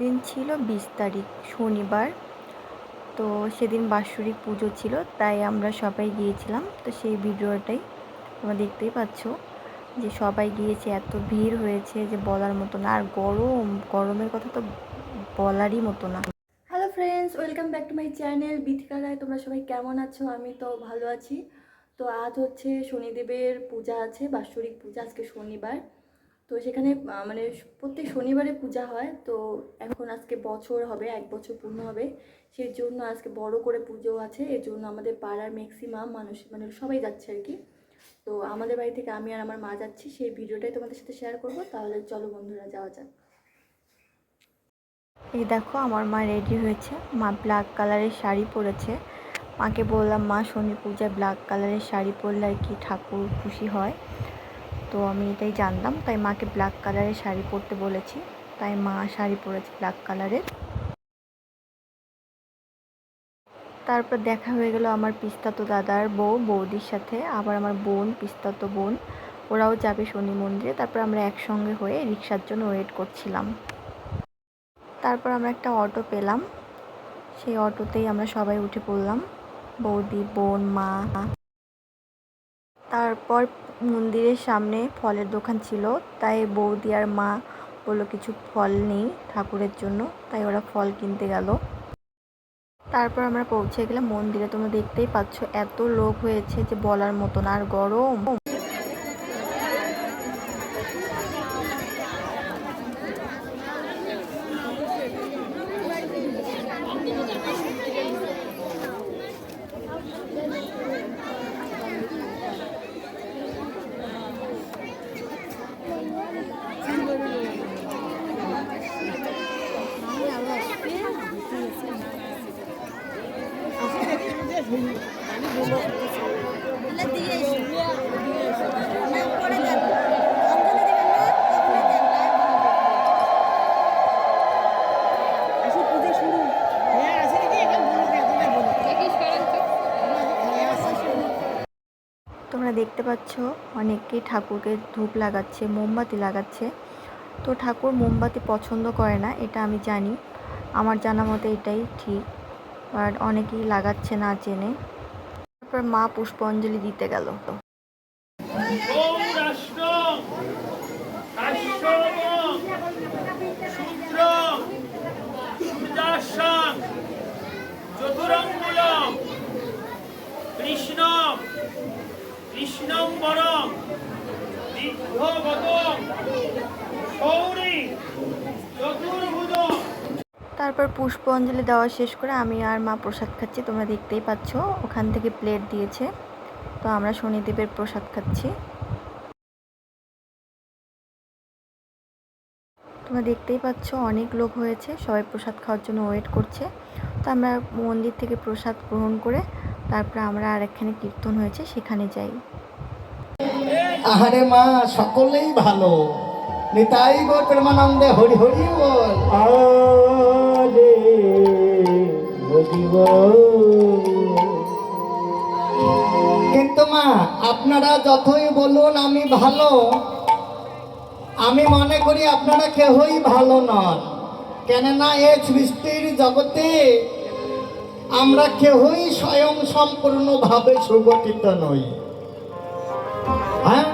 দিন ছিল 20 তারিখ শনিবার। তো সেদিন বাৎসরিক পুজো ছিল, তাই আমরা সবাই গিয়েছিলাম। তো সেই ভিডিওটাই তোমরা দেখতেই পাচ্ছ যে সবাই গিয়েছে, এত ভিড় হয়েছে যে বলার মতো না। আর গরমের কথা তো বলারই মতো না। Hello friends, welcome back to my channel Bithika Roy. তোমরা সবাই কেমন আছো? আমি তো ভালো আছি। তো আজ হচ্ছে শনিদেবের পূজা আছে, বাৎসরিক পূজা, আজকে শনিবার। তো সেখানে মানে প্রত্যেক শনিবারে পূজা হয়। তো এখন আজকে বছর হবে, 1 বছর পূর্ণ হবে। সেই জন্য আজকে বড় করে পুজো আছে। এর জন্য আমাদের পাড়ার ম্যাক্সিমাম মানুষ মানে সবাই যাচ্ছে আর কি। তো আমাদের বাড়ি থেকে আমি আর আমার মা যাচ্ছি, সেই ভিডিওটাই তোমাদের সাথে শেয়ার করবো। তাহলে চলো বন্ধুরা, যাওয়া যাক। এই দেখো আমার মা রেডি হয়েছে। মা ব্ল্যাক কালারের শাড়ি পরেছে। মাকে বললাম, মা শনি পূজায় ব্ল্যাক কালারের শাড়ি পরলে আর কি ঠাকুর খুশি হয়। তো আমি এটাই জানতাম, তাই মাকে ব্ল্যাক কালারের শাড়ি পরতে বলেছি। তাই মা শাড়ি পরেছে ব্ল্যাক কালারের। তারপর দেখা হয়ে গেল আমার পিস্তাতো দাদার বৌদির সাথে। আবার আমার বোন, পিস্তাতো বোন, ওরাও যাবে শনি মন্দিরে। তারপর আমরা একসঙ্গে হয়ে রিক্সার জন্য ওয়েট করছিলাম। তারপর আমরা একটা অটো পেলাম, সেই অটোতেই আমরা সবাই উঠে পড়লাম, বৌদি, বোন, মা। তারপর মন্দিরের সামনে ফলের দোকান ছিল, তাই বৌদি আর মা বললো কিছু ফল নেই ঠাকুরের জন্য, তাই ওরা ফল কিনতে গেল। তারপর আমরা পৌঁছে গেলাম মন্দিরে। তোমরা দেখতেই পাচ্ছ এত লোক হয়েছে যে বলার মতো না। আর গরম। তোমরা দেখতে পাচ্ছ অনেকেই ঠাকুরকে ধূপ লাগাচ্ছে, মোমবাতি লাগাচ্ছে। তো ঠাকুর মোমবাতি পছন্দ করে না, এটা আমি জানি। আমার জানা মতে এটাই ঠিক, বাট অনেকেই লাগাচ্ছে না জেনে। তারপর মা পুষ্পাঞ্জলি দিতে গেল। কৃষ্ণম বরং বিদ্ধবদং সৌরি চতুর্ভুজং। তারপর পুষ্পাঞ্জলি দেওয়া শেষ করে আমি আর মা প্রসাদ খাচ্ছি। তোমরা দেখতেই পাচ্ছ ওখান থেকে প্লেট দিয়েছে, তো আমরা শনিদেবের প্রসাদ খাচ্ছি। তোমরা দেখতেই পাচ্ছ অনেক লোক হয়েছে, সবাই প্রসাদ খাওয়ার জন্য ওয়েট করছে। তো আমরা মন্দির থেকে প্রসাদ গ্রহণ করে তারপর আমরা আরেকখানে কীর্তন হয়েছে সেখানে যাই। আহারে মা, সকলেই ভালো। নিতাই গো প্রেমানন্দে হরি হরি বল। কিন্তু মা, আপনারা যতই বলুন আমি ভালো, আমি মনে করি আপনারা কেহই ভালো নন। কেননা এ সৃষ্টির জগতে আমরা কেহই স্বয়ং সম্পূর্ণভাবে সুগঠিত নই। হ্যাঁ,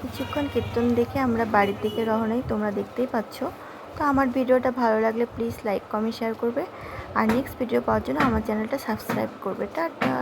কিছুক্ষণ কীর্তন দেখে আমরা বাড়ির দিকে রওনা হই। তোমরা দেখতেই পাচ্ছ। তো আমার ভিডিওটা ভালো লাগলে প্লিজ লাইক, কমেন্ট, শেয়ার করবে। আর নেক্সট ভিডিও পাওয়ার জন্য আমার চ্যানেলটা সাবস্ক্রাইব করবে। টাটা।